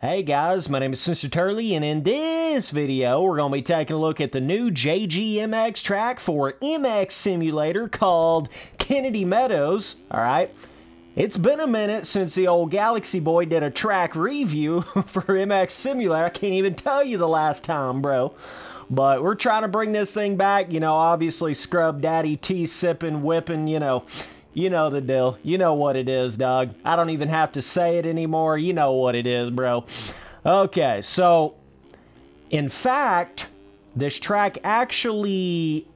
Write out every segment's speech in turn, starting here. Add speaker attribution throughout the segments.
Speaker 1: Hey guys, my name is Mr. Turley, and in this video, we're going to be taking a look at the new JGMX track for MX Simulator called Kennedy Meadows. Alright, it's been a minute since the old Galaxy Boy did a track review for MX Simulator. I can't even tell you the last time, bro. But we're trying to bring this thing back, you know, obviously scrub daddy, tea sipping, whipping, you know the deal. You know what it is, dog. I don't even have to say it anymore. You know what it is, bro. Okay, so, in fact, this track actually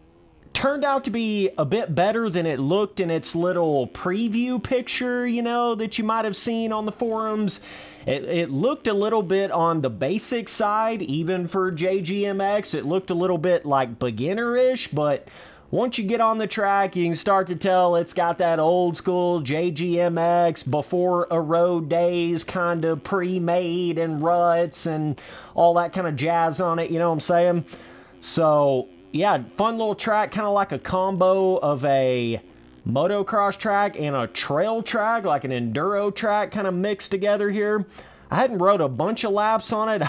Speaker 1: turned out to be a bit better than it looked in its little preview picture, you know, that you might have seen on the forums. It looked a little bit on the basic side, even for JGMX. It looked a little bit like beginner-ish, but once you get on the track, you can start to tell it's got that old school JGMX before a road days kind of pre-made and ruts and all that kind of jazz on it, you know what I'm saying? So, yeah, fun little track, kind of like a combo of a motocross track and a trail track, like an enduro track kind of mixed together here. I hadn't rode a bunch of laps on it.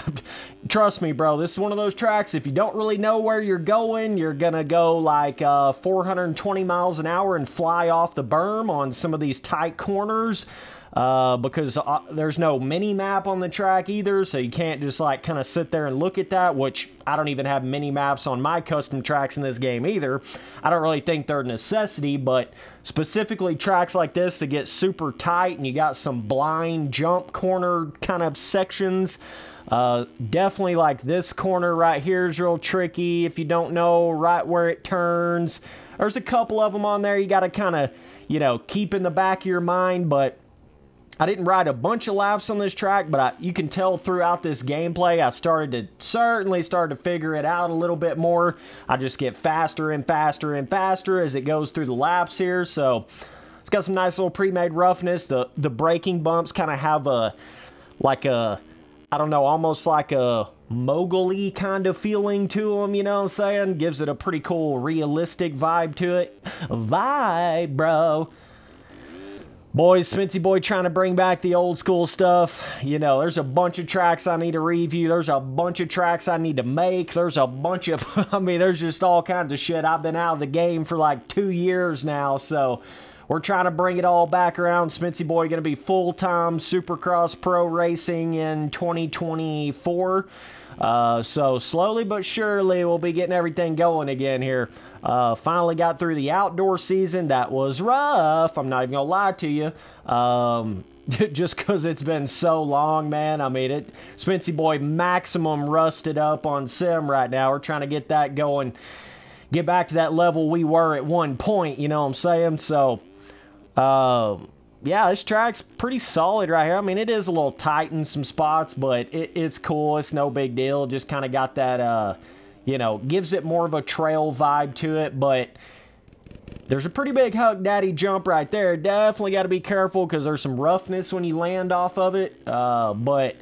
Speaker 1: Trust me, bro, this is one of those tracks, if you don't really know where you're gonna go like 420 miles an hour and fly off the berm on some of these tight corners. Because there's no mini map on the track either, so you can't just like kind of sit there and look at that, which I don't even have mini maps on my custom tracks in this game either. I don't really think they're a necessity, but specifically tracks like this that get super tight and you got some blind jump corner kind of sections. Definitely like this corner right here is real tricky if you don't know right where it turns. There's a couple of them on there you got to kind of, you know, keep in the back of your mind, but I didn't ride a bunch of laps on this track, but you can tell throughout this gameplay, I certainly started to figure it out a little bit more. I just get faster and faster and faster as it goes through the laps here, so it's got some nice little pre-made roughness. The braking bumps kind of have I don't know, almost like a mogul-y kind of feeling to them, you know what I'm saying? Gives it a pretty cool, realistic vibe to it. Vibe, bro. Boys, Spency Boy trying to bring back the old school stuff. You know, there's a bunch of tracks I need to review. There's a bunch of tracks I need to make. There's a bunch of, I mean, there's just all kinds of shit. I've been out of the game for like 2 years now, so we're trying to bring it all back around. Spency Boy going to be full-time Supercross Pro Racing in 2024. So slowly but surely we'll be getting everything going again here. Finally got through the outdoor season. That was rough. I'm not even gonna lie to you. Just because it's been so long, man. I mean, Spency Boy maximum rusted up on sim right now. We're trying to get that going. Get back to that level we were at one point, you know what I'm saying? So, yeah, this track's pretty solid right here. I mean, it is a little tight in some spots, but it's cool. It's no big deal. Just kind of got that, you know, gives it more of a trail vibe to it, but there's a pretty big Hug Daddy jump right there. Definitely got to be careful because there's some roughness when you land off of it, but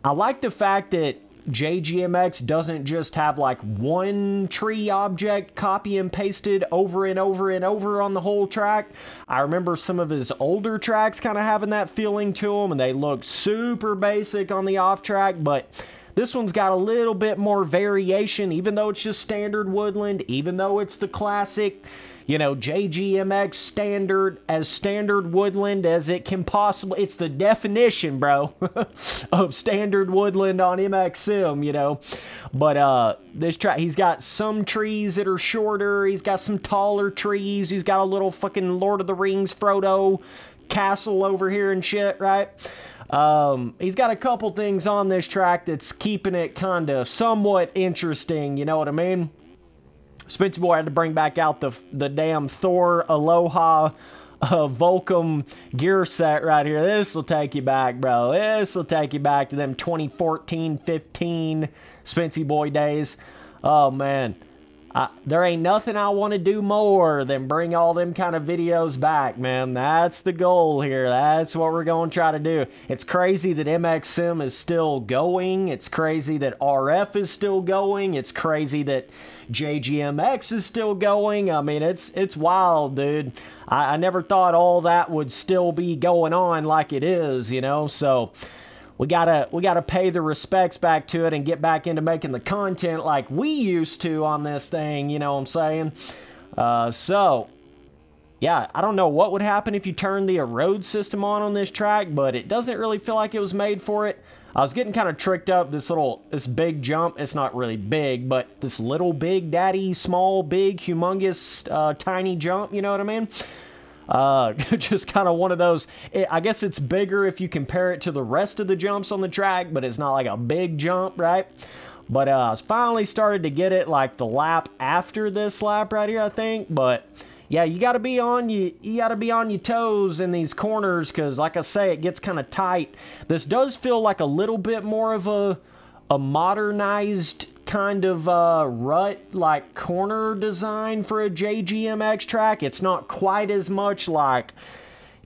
Speaker 1: I like the fact that JGMX doesn't just have like one tree object copy and pasted over and over and over on the whole track. I remember some of his older tracks kind of having that feeling to them, and they look super basic on the off track, but this one's got a little bit more variation, even though it's just standard woodland, even though it's the classic, you know, JGMX standard woodland as it can possibly. It's the definition, bro, of standard woodland on MX Sim, you know. But this track, he's got some trees that are shorter. He's got some taller trees. He's got a little fucking Lord of the Rings Frodo castle over here and shit, right? He's got a couple things on this track that's keeping it kind of somewhat interesting, you know what I mean? Spency Boy had to bring back out the damn Thor Aloha Volcom gear set right here. This will take you back, bro. This will take you back to them 2014-15 Spency Boy days. Oh, man. There ain't nothing I want to do more than bring all them kind of videos back, man. That's the goal here. That's what we're going to try to do. It's crazy that MX Sim is still going. It's crazy that RF is still going. It's crazy that JGMX is still going. I mean, it's wild, dude. I never thought all that would still be going on like it is, you know? So we gotta pay the respects back to it and get back into making the content like we used to on this thing, you know what I'm saying? So yeah, I don't know what would happen if you turned the road system on this track, but it doesn't really feel like it was made for it. I was getting kind of tricked up. This big jump, it's not really big, but this little big daddy, small, big, humongous, tiny jump, you know what I mean? Just kind of one of those, I guess it's bigger if you compare it to the rest of the jumps on the track, but it's not like a big jump, right? But I finally started to get it like the lap after this lap right here, I think, but yeah, you got to be on your toes in these corners because, like I say, it gets kind of tight. This does feel like a little bit more of a modernized kind of rut like corner design for a JGMX track. It's not quite as much like,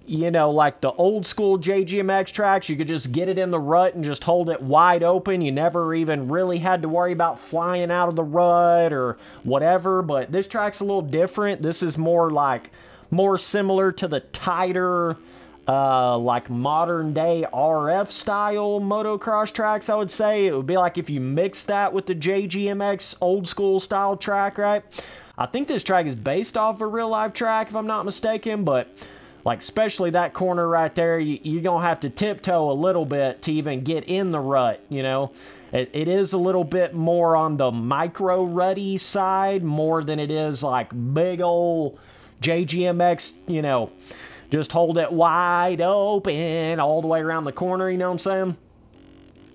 Speaker 1: you know, like the old school JGMX tracks. You could just get it in the rut and just hold it wide open. You never even really had to worry about flying out of the rut or whatever. But this track's a little different. This is more similar to the tighter, like modern day RF style motocross tracks, I would say. It would be like if you mix that with the JGMX old school style track, right? I think this track is based off a real life track, if I'm not mistaken, but like, especially that corner right there, you're going to have to tiptoe a little bit to even get in the rut, you know? It is a little bit more on the micro rutty side, more than it is like big old JGMX, you know, just hold it wide open all the way around the corner, you know what I'm saying?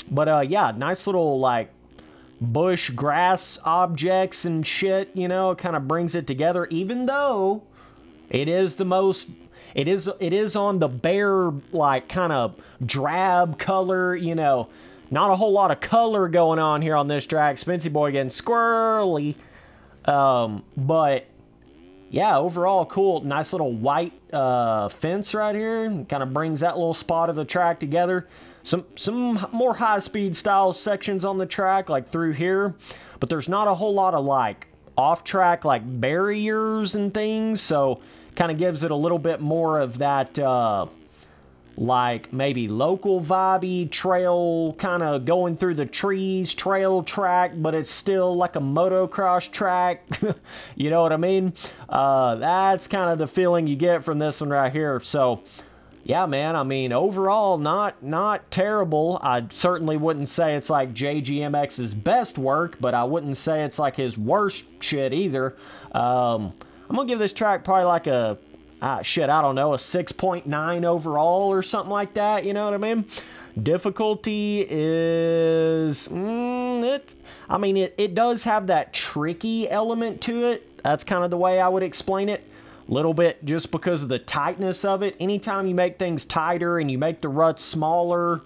Speaker 1: But, yeah, nice little, like, bush grass objects and shit, you know, kind of brings it together, even though it is the most... It is on the bare, like, kind of drab color, you know. Not a whole lot of color going on here on this track. Spency Boy getting squirrely. But, yeah, overall, cool. Nice little white fence right here. Kind of brings that little spot of the track together. Some more high-speed style sections on the track, like through here. But there's not a whole lot of, like, off-track, like, barriers and things, so... kind of gives it a little bit more of that, like, maybe local vibey trail, kind of going through the trees, trail track, but it's still like a motocross track. You know what I mean? That's kind of the feeling you get from this one right here. So, yeah, man, I mean, overall, not terrible. I certainly wouldn't say it's like JGMX's best work, but I wouldn't say it's like his worst shit either. I'm going to give this track probably like a, shit, I don't know, a 6.9 overall or something like that, you know what I mean? Difficulty is, it does have that tricky element to it. That's kind of the way I would explain it. A little bit just because of the tightness of it. Anytime you make things tighter and you make the ruts smaller,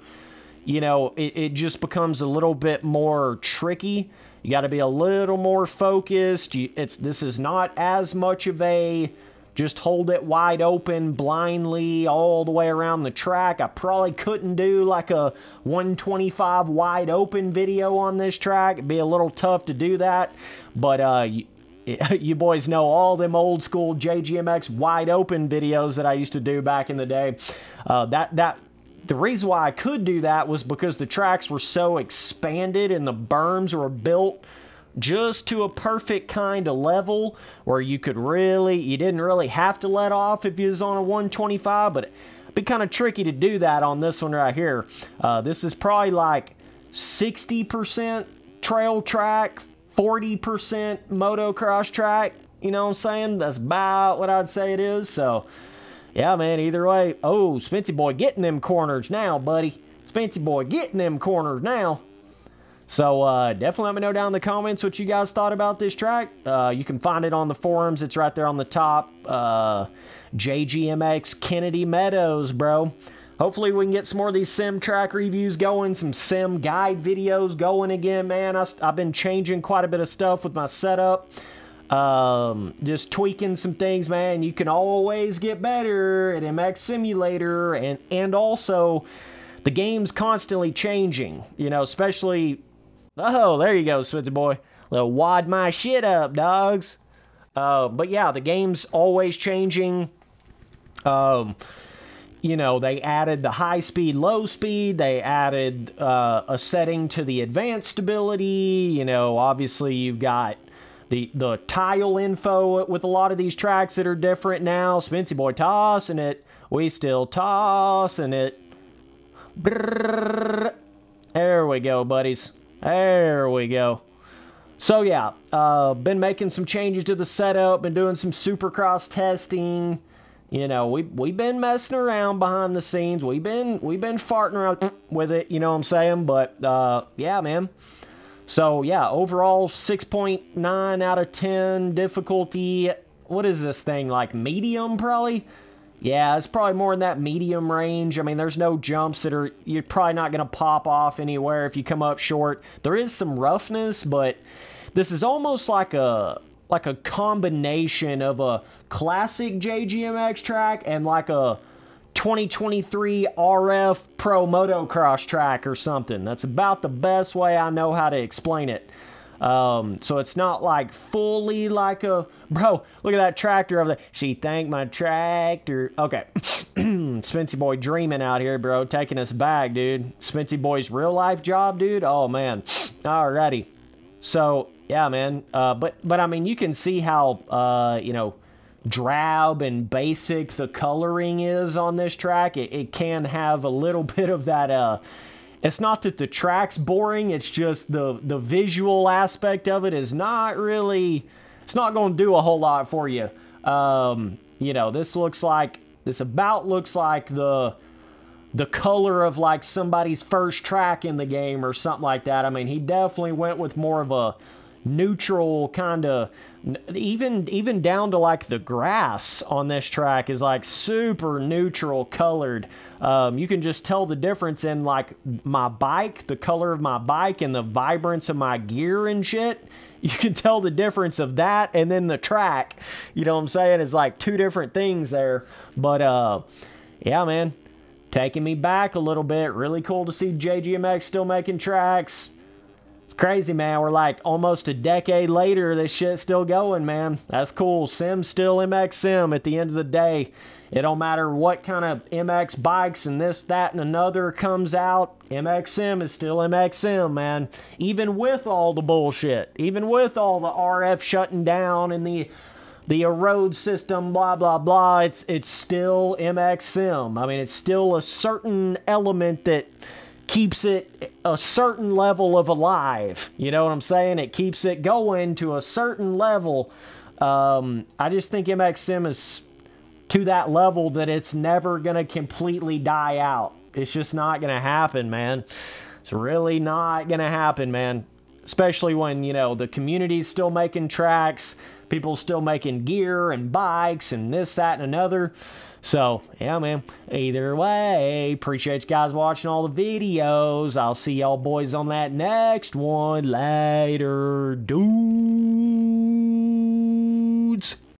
Speaker 1: you know, it just becomes a little bit more tricky. You got to be a little more focused. This is not as much of a just hold it wide open blindly all the way around the track. I probably couldn't do like a 125 wide open video on this track. It'd be a little tough to do that. But you boys know all them old school JGMX wide open videos that I used to do back in the day. The reason why I could do that was because the tracks were so expanded and the berms were built just to a perfect kind of level where you didn't really have to let off if you was on a 125, but it'd be kind of tricky to do that on this one right here. This is probably like 60% trail track, 40% motocross track, you know what I'm saying? That's about what I'd say it is, so... yeah, man, either way. Oh, Spency Boy getting them corners now, buddy. Spency Boy getting them corners now. So, definitely let me know down in the comments what you guys thought about this track. You can find it on the forums. It's right there on the top. JGMX Kennedy Meadows, bro. Hopefully we can get some more of these sim track reviews going, some sim guide videos going again, man. I've been changing quite a bit of stuff with my setup. Just tweaking some things, man. You can always get better at MX Simulator, and also the game's constantly changing, you know, especially, oh, there you go, Spency Boy. Little wad my shit up, dogs. But yeah, the game's always changing. you know, they added the high speed, low speed. They added a setting to the advanced stability. You know, obviously you've got the tile info with a lot of these tracks that are different now. Spency boy tossing it. We still tossing it. Brrr. There we go, buddies. There we go. So yeah, been making some changes to the setup, been doing some Supercross testing. You know, we've been messing around behind the scenes. We've been farting around with it, you know what I'm saying? But yeah, man. So yeah, overall 6.9 out of 10 difficulty. What is this thing, like medium probably? Yeah, it's probably more in that medium range. I mean, there's no jumps that are, you're probably not going to pop off anywhere if you come up short. There is some roughness, but this is almost like a combination of a classic JGMX track and like a 2023 RF Pro Motocross track or something. That's about the best way I know how to explain it. So it's not like fully like a... Bro, look at that tractor over there. She thanked my tractor. Okay. Spency boy dreaming out here, bro. Taking us back, dude. Spency boy's real life job, dude. Oh, man. Alrighty. So, yeah, man. But I mean, you can see how, you know, drab and basic the coloring is on this track. It can have a little bit of that, it's not that the track's boring, it's just the visual aspect of it is not really, it's not going to do a whole lot for you. You know, this about looks like the color of like somebody's first track in the game or something like that. I mean, he definitely went with more of a neutral kind of, even down to like the grass on this track is like super neutral colored. You can just tell the difference in like my bike, the color of my bike and the vibrance of my gear and shit. You can tell the difference of that and then the track, you know what I'm saying? It's like two different things there. But yeah, man, taking me back a little bit. Really cool to see JGMX still making tracks. Crazy, man. We're like almost a decade later, this shit's still going, man. That's cool. Sim's still MX Sim at the end of the day. It don't matter what kind of MX bikes and this, that, and another comes out. MX Sim is still MX Sim, man. Even with all the bullshit. Even with all the RF shutting down and the erode system, blah, blah, blah. It's still MX Sim. I mean, it's still a certain element that keeps it a certain level of alive. You know what I'm saying? It keeps it going to a certain level. I just think MX Sim is to that level that it's never going to completely die out. It's just not going to happen, man. It's really not going to happen, man. Especially when, you know, the community's still making tracks, people still making gear and bikes and this, that, and another. So, yeah, man. Either way, appreciate you guys watching all the videos. I'll see y'all boys on that next one later. Dude.